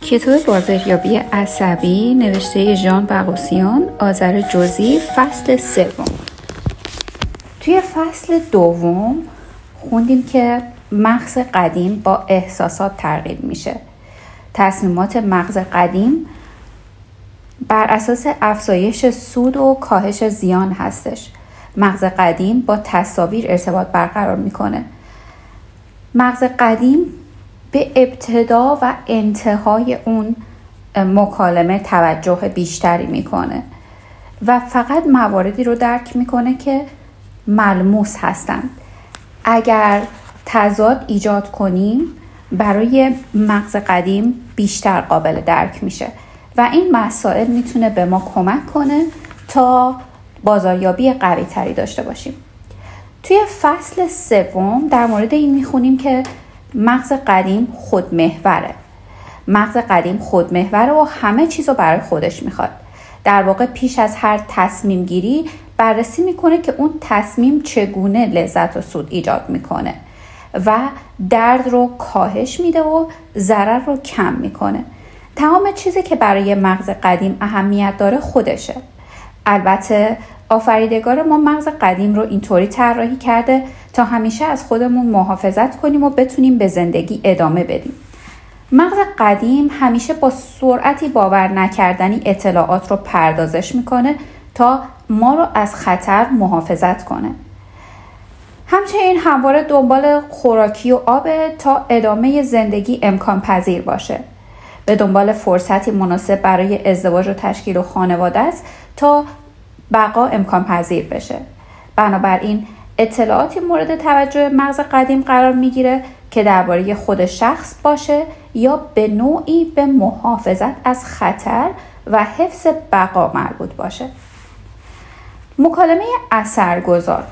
کتاب بازاریابی عصبی نوشته ژان بغوسیان، آذر جزئی، فصل 3. توی فصل 2 خوندیم که مغز قدیم با احساسات ترغیب میشه. تصمیمات مغز قدیم بر اساس افزایش سود و کاهش زیان هستش. مغز قدیم با تصاویر ارتباط برقرار میکنه. مغز قدیم به ابتدا و انتهای اون مکالمه توجه بیشتری میکنه و فقط مواردی رو درک میکنه که ملموس هستند. اگر تضاد ایجاد کنیم برای مغز قدیم بیشتر قابل درک میشه و این مسائل میتونه به ما کمک کنه تا بازاریابی قوی تری داشته باشیم. توی فصل 3 در مورد این میخونیم که مغز قدیم خودمحوره. مغز قدیم خودمحوره و همه چیز رو برای خودش میخواد. در واقع پیش از هر تصمیم گیری بررسی میکنه که اون تصمیم چگونه لذت و سود ایجاد میکنه و درد رو کاهش میده و ضرر رو کم میکنه. تمام چیزی که برای مغز قدیم اهمیت داره خودشه. البته آفریدگار ما مغز قدیم رو اینطوری طراحی کرده تا همیشه از خودمون محافظت کنیم و بتونیم به زندگی ادامه بدیم. مغز قدیم همیشه با سرعتی باور نکردنی اطلاعات رو پردازش میکنه تا ما رو از خطر محافظت کنه. همچنین همواره دنبال خوراکی و آب تا ادامه زندگی امکان پذیر باشه. به دنبال فرصتی مناسب برای ازدواج و تشکیل و خانواده است تا بقا امکان پذیر بشه. بنابراین اطلاعاتی مورد توجه مغز قدیم قرار میگیره که درباره خود شخص باشه یا به نوعی به محافظت از خطر و حفظ بقا مربوط باشه. مکالمه اثرگذار.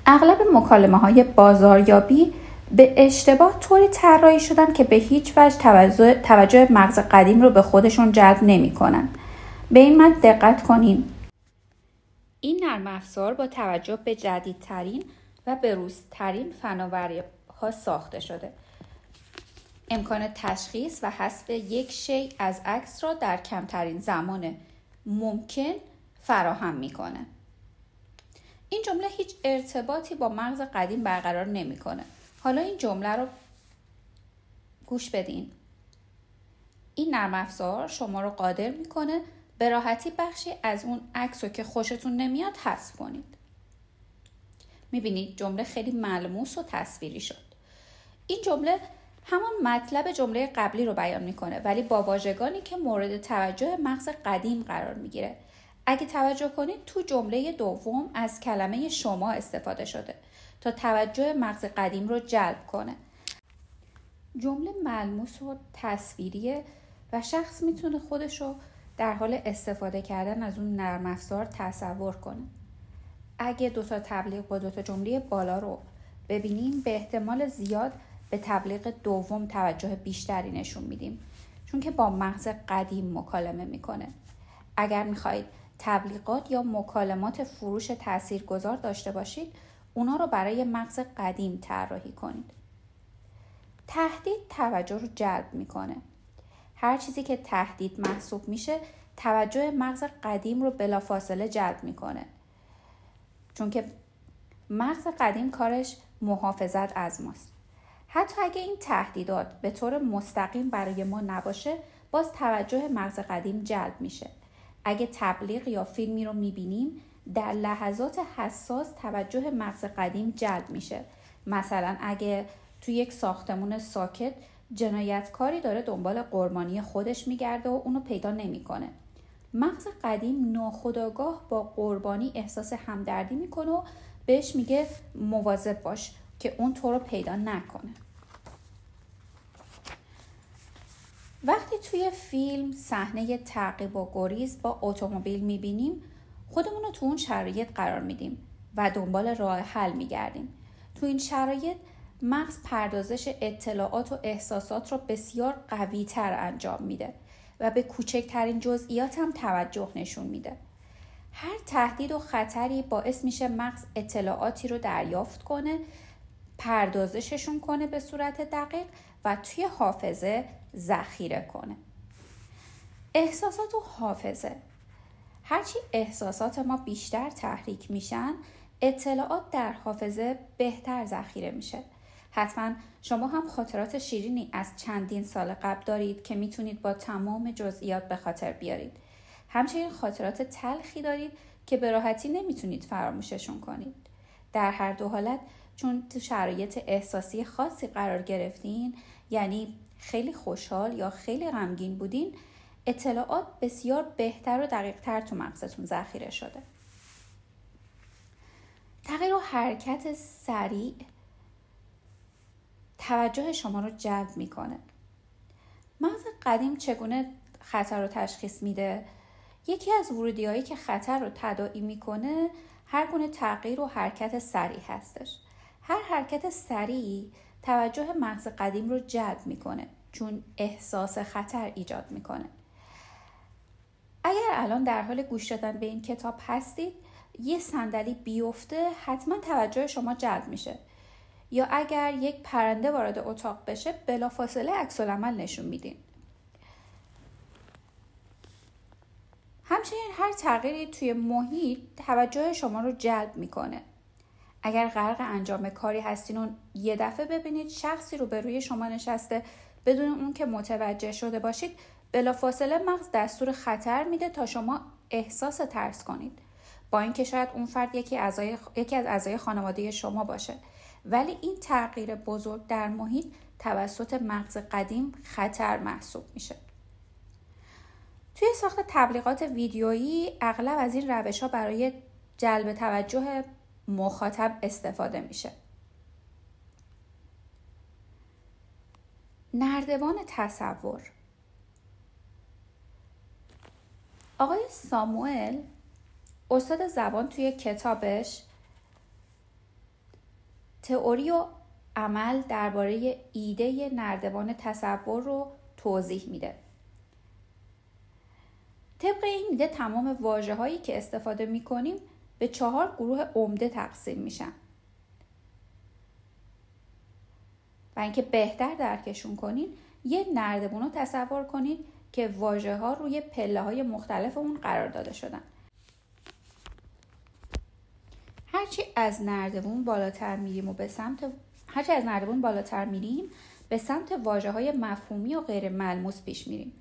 اغلب مکالمه‌های بازاریابی به اشتباه طوری طراحی شدن که به هیچ وجه توجه مغز قدیم رو به خودشون جلب نمی‌کنن. به این متن دقت کنین. این نرم افزار با توجه به جدیدترین و بروزترین فناوری‌ها ساخته شده. امکان تشخیص و حذف یک شیء از عکس را در کمترین زمان ممکن فراهم می‌کنه. این جمله هیچ ارتباطی با مغز قدیم برقرار نمی‌کنه. حالا این جمله رو گوش بدین. این نرم افزار شما رو قادر می‌کنه به راحتی بخشی از اون عکس رو که خوشتون نمیاد حذف کنید. می‌بینید جمله خیلی ملموس و تصویری شد. این جمله همان مطلب جمله قبلی رو بیان می‌کنه ولی با واژگانی که مورد توجه مغز قدیم قرار می‌گیره. اگه توجه کنید تو جمله دوم از کلمه شما استفاده شده تا توجه مغز قدیم رو جلب کنه. جمله ملموس و تصویریه و شخص میتونه خودش رو در حال استفاده کردن از اون نرم افزار تصور کنه. اگه دوتا تبلیغ با دوتا جمله بالا رو ببینیم به احتمال زیاد به تبلیغ دوم توجه بیشتری نشون میدیم چون که با مغز قدیم مکالمه میکنه. اگر میخواید تبلیغات یا مکالمات فروش تاثیرگذار داشته باشید اونا رو برای مغز قدیم طراحی کنید. تهدید توجه رو جلب میکنه. هر چیزی که تهدید محسوب میشه توجه مغز قدیم رو بلافاصله جلب میکنه. چون که مغز قدیم کارش محافظت از ماست. حتی اگه این تهدیدات به طور مستقیم برای ما نباشه باز توجه مغز قدیم جلب میشه. اگه تبلیغ یا فیلمی رو میبینیم در لحظات حساس توجه مغز قدیم جلب میشه. مثلا اگه توی یک ساختمون ساکت جنایتکاری داره دنبال قربانی خودش میگرده و اونو پیدا نمیکنه. مغز قدیم ناخودآگاه با قربانی احساس همدردی میکنه و بهش میگه مواظب باش که اون تو رو پیدا نکنه. وقتی توی فیلم صحنه تعقیب و گریز با اتومبیل میبینیم خودمون رو تو اون شرایط قرار میدیم و دنبال راه حل میگردیم. تو این شرایط مغز پردازش اطلاعات و احساسات رو بسیار قوی تر انجام میده و به کوچکترین جزئیات هم توجه نشون میده. هر تهدید و خطری باعث میشه مغز اطلاعاتی رو دریافت کنه، پردازششون کنه به صورت دقیق و توی حافظه ذخیره کنه. احساسات و حافظه. هرچی احساسات ما بیشتر تحریک میشن، اطلاعات در حافظه بهتر ذخیره میشه. حتما شما هم خاطرات شیرینی از چندین سال قبل دارید که میتونید با تمام جزئیات به خاطر بیارید. همچنین خاطرات تلخی دارید که به راحتی نمیتونید فراموششون کنید. در هر دو حالت چون تو شرایط احساسی خاصی قرار گرفتین، یعنی خیلی خوشحال یا خیلی غمگین بودین، اطلاعات بسیار بهتر و دقیق‌تر تو مغزتون ذخیره شده. تغییر و حرکت سریع توجه شما رو جلب میکنه. مغز قدیم چگونه خطر رو تشخیص میده؟ یکی از ورودی‌هایی که خطر رو تداعی میکنه هر گونه تغییر و حرکت سریع هستش. هر حرکت سریع توجه مغز قدیم رو جلب میکنه چون احساس خطر ایجاد میکنه. اگر الان در حال گوش دادن به این کتاب هستید، یه صندلی بیفته حتما توجه شما جلب میشه. یا اگر یک پرنده وارد اتاق بشه بلافاصله عکس‌العمل نشون میدین. همچنین هر تغییری توی محیط توجه شما رو جلب میکنه. اگر غرق انجام کاری هستین و یه دفعه ببینید شخصی رو به روی شما نشسته بدون اون که متوجه شده باشید، بلافاصله مغز دستور خطر میده تا شما احساس ترس کنید. با اینکه شاید اون فرد یکی از اعضای خانواده شما باشه، ولی این تغییر بزرگ در محیط توسط مغز قدیم خطر محسوب میشه. توی ساخت تبلیغات ویدیویی اغلب از این روش‌ها برای جلب توجه مخاطب استفاده میشه. نردبان تصور. آقای ساموئل استاد زبان توی کتابش تئوری و عمل درباره ایده نردبان تصور رو توضیح میده. طبق این ایده تمام واژه‌هایی که استفاده می‌کنیم به 4 گروه عمده تقسیم میشن. و اینکه بهتر درکشون کنین، یه نردبون رو تصور کنید که واژه‌ها روی پله‌های مختلف اون قرار داده شدن. هرچی از نردبون بالاتر میریم به سمت واژه‌های مفهومی و غیر ملموس پیش میریم.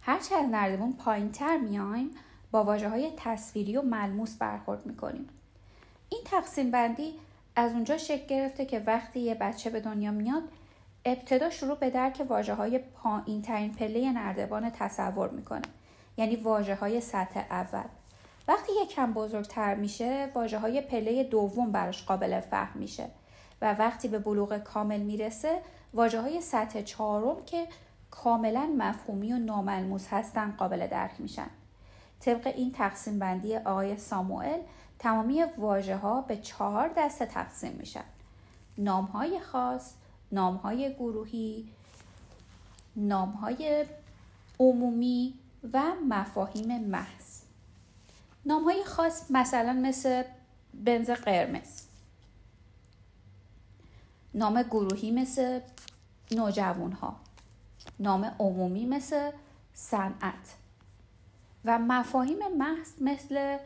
هرچی از نردبون پایین‌تر میایم با واژه‌های تصویری و ملموس برخورد میکنیم. این تقسیم بندی از اونجا شکل گرفته که وقتی یه بچه به دنیا میاد، ابتدا شروع به درک واژه‌های پایین‌ترین پله نردبان تصور میکنه، یعنی واژه‌های سطح اول. وقتی یکم بزرگتر میشه، واژه‌های پله دوم براش قابل فهم میشه و وقتی به بلوغ کامل میرسه، واژه‌های سطح چهارم که کاملا مفهومی و ناملموس هستن قابل درک میشن. طبق این تقسیم بندی آقای ساموئل، تمامی واژه‌ها به 4 دسته تقسیم میشن: نام‌های خاص، نام‌های گروهی، نام‌های عمومی و مفاهیم محض. نام‌های خاص مثلا مثل بنز قرمز. نام گروهی مثل نوجوان‌ها. نام عمومی مثل صنعت. و مفاهیم محض مثل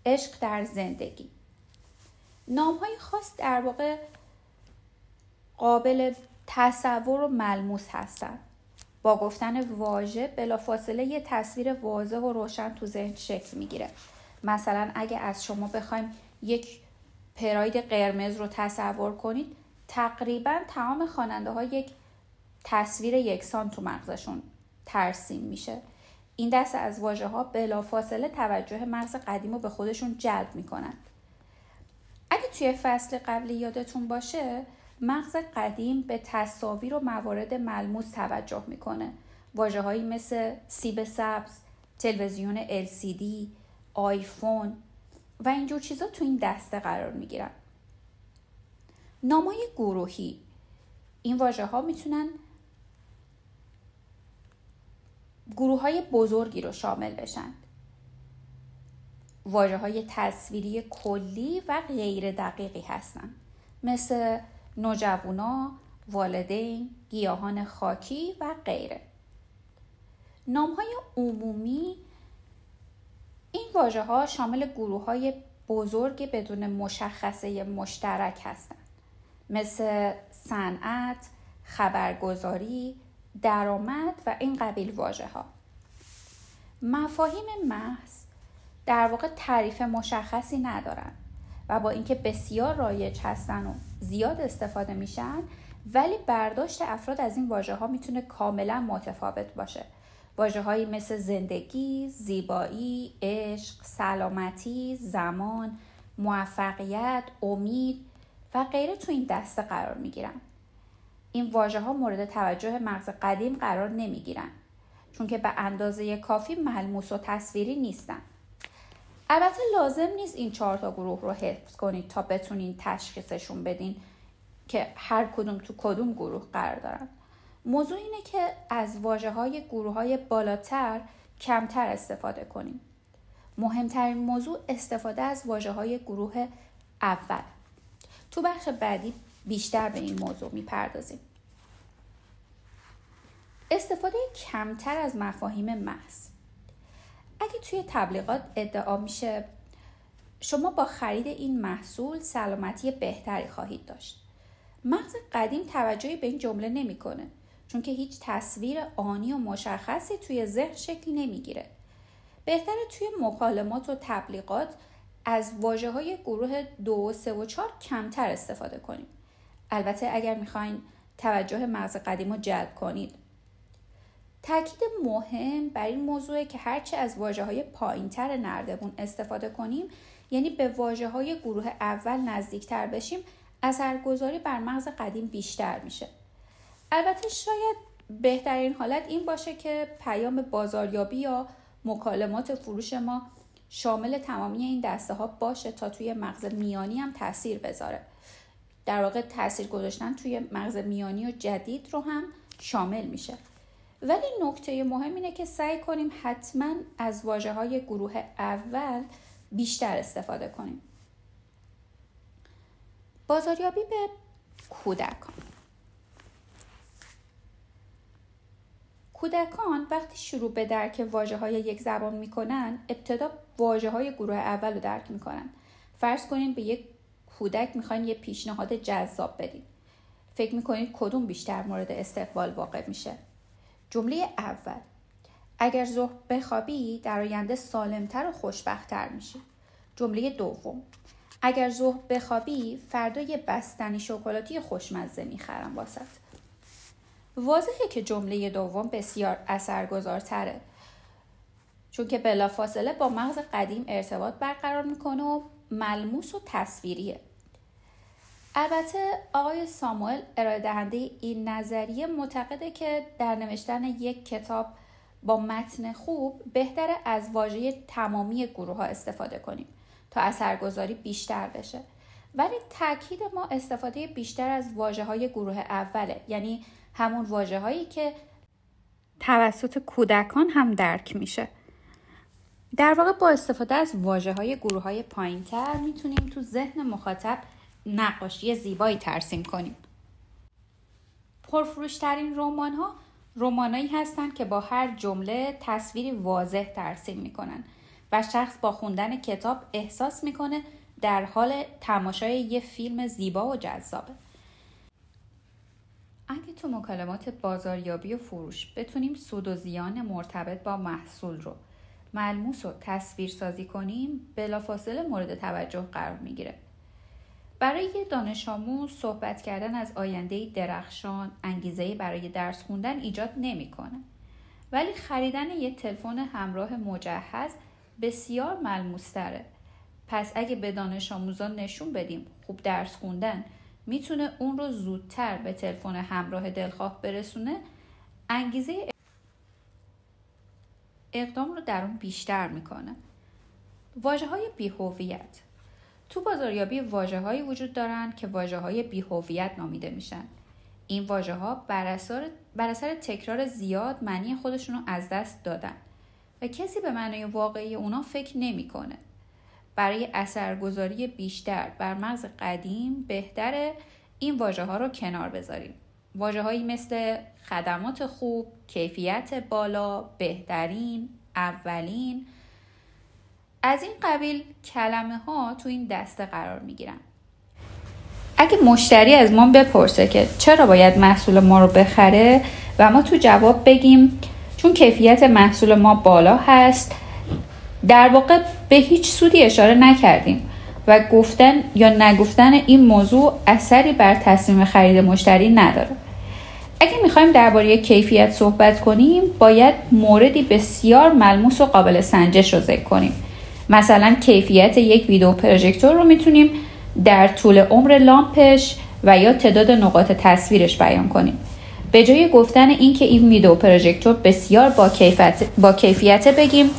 عشق در زندگی. نام‌های خاص در واقع قابل تصور و ملموس هستند. با گفتن واژه بلافاصله یه تصویر واضح و روشن تو ذهن شکل میگیره. مثلا اگه از شما بخوایم یک پراید قرمز رو تصور کنید، تقریبا تمام خواننده ها یک تصویر یکسان تو مغزشون ترسیم میشه. این دسته از واژه ها بلافاصله توجه مغز قدیم رو به خودشون جلب میکنند. اگه توی فصل قبلی یادتون باشه، مغز قدیم به تصاویر و موارد ملموس توجه میکنه. واژه‌هایی مثل سیب سبز، تلویزیون LCD، آیفون و اینجور چیزا تو این دسته قرار میگیرن. نام‌های گروهی، این واژه‌ها میتونن گروه‌های بزرگی رو شامل بشن. واژه‌های تصویری کلی و غیر دقیقی هستن، مثل نوجوانا، والدین، گیاهان خاکی و غیره. نام‌های عمومی این واژه‌ها شامل گروه‌های بزرگ بدون مشخصه مشترک هستند، مثل صنعت، خبرگزاری، درآمد و این قبیل واژه‌ها. مفاهیم محض در واقع تعریف مشخصی ندارن و با اینکه بسیار رایج هستن و زیاد استفاده میشن، ولی برداشت افراد از این واژه‌ها میتونه کاملا متفاوت باشه. واژه‌هایی مثل زندگی، زیبایی، عشق، سلامتی، زمان، موفقیت، امید و غیره تو این دسته قرار میگیرن. این واژه‌ها مورد توجه مغز قدیم قرار نمیگیرن، چون که به اندازه کافی ملموس و تصویری نیستن. البته لازم نیست این 4 گروه رو حفظ کنید تا بتونین تشخیصشون بدین که هر کدوم تو کدوم گروه قرار دارن. موضوع اینه که از واژه‌های گروه‌های بالاتر کمتر استفاده کنیم. مهمترین موضوع استفاده از واژه‌های گروه اول. تو بخش بعدی بیشتر به این موضوع میپردازیم. استفاده کمتر از مفاهیم محض. اگه توی تبلیغات ادعا میشه شما با خرید این محصول سلامتی بهتری خواهید داشت، مغز قدیم توجهی به این جمله نمیکنه، چون که هیچ تصویر آنی و مشخصی توی ذهن شکل نمیگیره. بهتره توی مکالمات و تبلیغات از واژه‌های گروه 2، 3 و 4 کمتر استفاده کنیم. البته اگر میخواین توجه مغز قدیم رو جلب کنید. تاکید مهم بر این موضوعه که هرچی از واژه‌های پایین‌تر نردبون استفاده کنیم، یعنی به واژه‌های گروه اول نزدیکتر بشیم، اثرگذاری بر مغز قدیم بیشتر میشه. البته شاید بهترین حالت این باشه که پیام بازاریابی یا مکالمات فروش ما شامل تمامی این دسته ها باشه تا توی مغز میانی هم تاثیر بذاره. در واقع تاثیر گذاشتن توی مغز میانی و جدید رو هم شامل میشه. ولی نکته مهم اینه که سعی کنیم حتما از واژه‌های گروه اول بیشتر استفاده کنیم. بازاریابی به کودکان. کودکان وقتی شروع به درک واژه‌های یک زبان میکنن، ابتدا واژه‌های گروه اول رو درک میکنن. فرض کنین به یک کودک میخواین یه پیشنهاد جذاب بدین. فکر میکنید کدوم بیشتر مورد استقبال واقع میشه؟ جمله اول: اگر ظهر بخوابی در آینده سالمتر و خوشبخت‌تر میشی. جمله دوم: اگر ظهر بخوابی فردا یه بستنی شکلاتی خوشمزه میخرم واسط. واضحه که جمله دوم بسیار اثرگذارتره، چون که بلافاصله با مغز قدیم ارتباط برقرار میکنه و ملموس و تصویریه. البته آقای ساموئل ارائه دهنده این نظریه معتقده که در نوشتن یک کتاب با متن خوب بهتره از واژه تمامی گروه ها استفاده کنیم تا اثرگذاری بیشتر بشه. ولی تاکید ما استفاده بیشتر از واژه‌های گروه اوله، یعنی همون واژه‌هایی که توسط کودکان هم درک میشه. در واقع با استفاده از واژه‌های گروه‌های پایین‌تر میتونیم تو ذهن مخاطب نقاشی زیبایی ترسیم کنیم. پرفروش‌ترین رمان‌ها رمانایی هستند که با هر جمله تصویری واضح ترسیم میکنن و شخص با خوندن کتاب احساس میکنه در حال تماشای یه فیلم زیبا و جذابه. اگه تو مکالمات بازاریابی و فروش بتونیم سود و زیان مرتبط با محصول رو ملموس و تصویر سازی کنیم، بلافاصله مورد توجه قرار میگیره. برای یه دانش آموز صحبت کردن از آینده‌ای درخشان انگیزه‌ای برای درس خوندن ایجاد نمی‌کنه. ولی خریدن یه تلفن همراه مجهز بسیار ملموس‌تره. پس اگه به دانش آموزان نشون بدیم خوب درس خوندن میتونه اون رو زودتر به تلفن همراه دلخواه برسونه، انگیزه اقدام رو در اون بیشتر میکنه. واژه‌های بی‌هویت. تو بازاریابی واژه‌هایی وجود دارن که واژه‌های بی‌هویت نامیده میشن. این واژه‌ها بر اثر تکرار زیاد معنی خودشون رو از دست دادن و کسی به معنی واقعی اونا فکر نمی‌کنه. برای اثرگذاری بیشتر بر مغز قدیم بهتره این واژه‌ها رو کنار بذاریم. واژه‌هایی مثل خدمات خوب، کیفیت بالا، بهترین، اولین، از این قبیل کلمه ها تو این دسته قرار میگیرن. اگه مشتری از ما بپرسه که چرا باید محصول ما رو بخره و ما تو جواب بگیم چون کیفیت محصول ما بالا هست، در واقع به هیچ سودی اشاره نکردیم و گفتن یا نگفتن این موضوع اثری بر تصمیم خرید مشتری نداره. اگه میخوایم درباره کیفیت صحبت کنیم، باید موردی بسیار ملموس و قابل سنجش رو ذکر کنیم. مثلا کیفیت یک ویدیو پروژکتور رو میتونیم در طول عمر لامپش و یا تعداد نقاط تصویرش بیان کنیم. به جای گفتن اینکه این ویدیو پروژکتور بسیار با کیفیت بگیم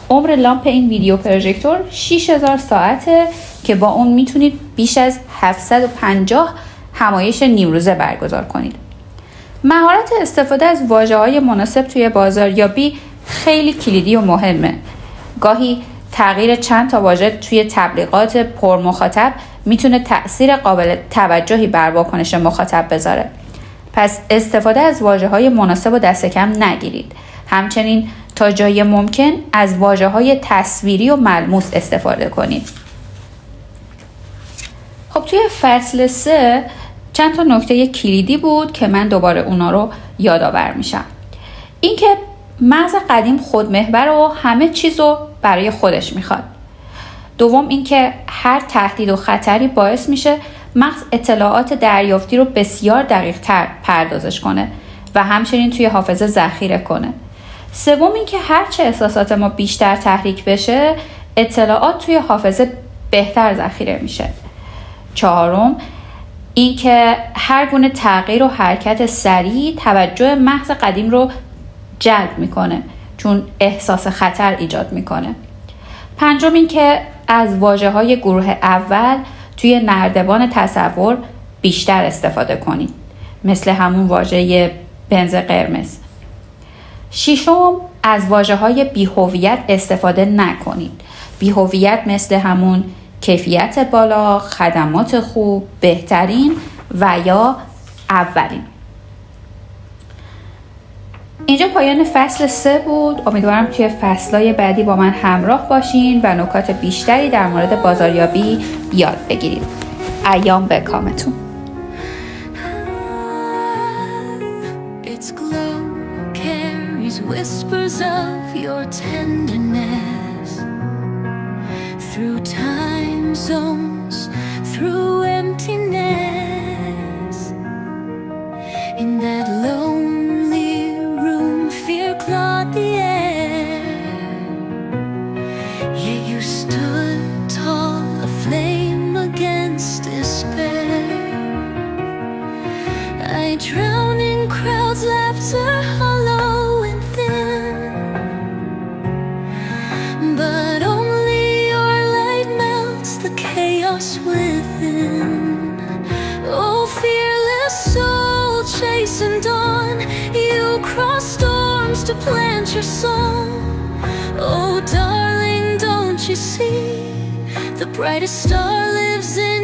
عمر لامپ این ویدیو پروژکتور 6000 ساعته که با اون میتونید بیش از 750 همایش نیمروزه برگزار کنید. مهارت استفاده از واژه‌های مناسب توی بازاریابی خیلی کلیدی و مهمه. گاهی تغییر چند تا واژه توی تبلیغات پرمخاطب میتونه تأثیر قابل توجهی بر واکنش مخاطب بذاره. پس استفاده از واژه‌های مناسب و دست کم نگیرید. همچنین تا جای ممکن از واژه‌های تصویری و ملموس استفاده کنید. خب توی فصل 3 چند تا نکته کلیدی بود که من دوباره اونا رو یادآور میشم. اینکه مغز قدیم خودمحور و همه چیزو برای خودش میخواد. دوم اینکه هر تهدید و خطری باعث میشه مغز اطلاعات دریافتی رو بسیار دقیق تر پردازش کنه و همچنین توی حافظه ذخیره کنه. سوم اینکه هرچه احساسات ما بیشتر تحریک بشه، اطلاعات توی حافظه بهتر ذخیره میشه. چهارم اینکه هر گونه تغییر و حرکت سریع توجه مغز قدیم رو جلب میکنه چون احساس خطر ایجاد میکنه. پنجم اینکه از واژه‌های گروه اول توی نردبان تصور بیشتر استفاده کنید، مثل همون واژه بنز قرمز. ششم از واژه‌های بی‌هویت استفاده نکنید. بی‌هویت مثل همون کیفیت بالا، خدمات خوب، بهترین و یا اولین. اینجا پایان فصل 3 بود. امیدوارم توی فصل‌های بعدی با من همراه باشین و نکات بیشتری در مورد بازاریابی یاد بگیرید. ایام به کامتون. Whispers of your tenderness through time zones, through emptiness. In that lonely room, fear clawed the air. Yet you stood tall, a flame against despair. I drown in crowds, laughter hollow. But only your light melts the chaos within. Oh, fearless soul chasing dawn, you cross storms to plant your song. Oh, darling, don't you see the brightest star lives in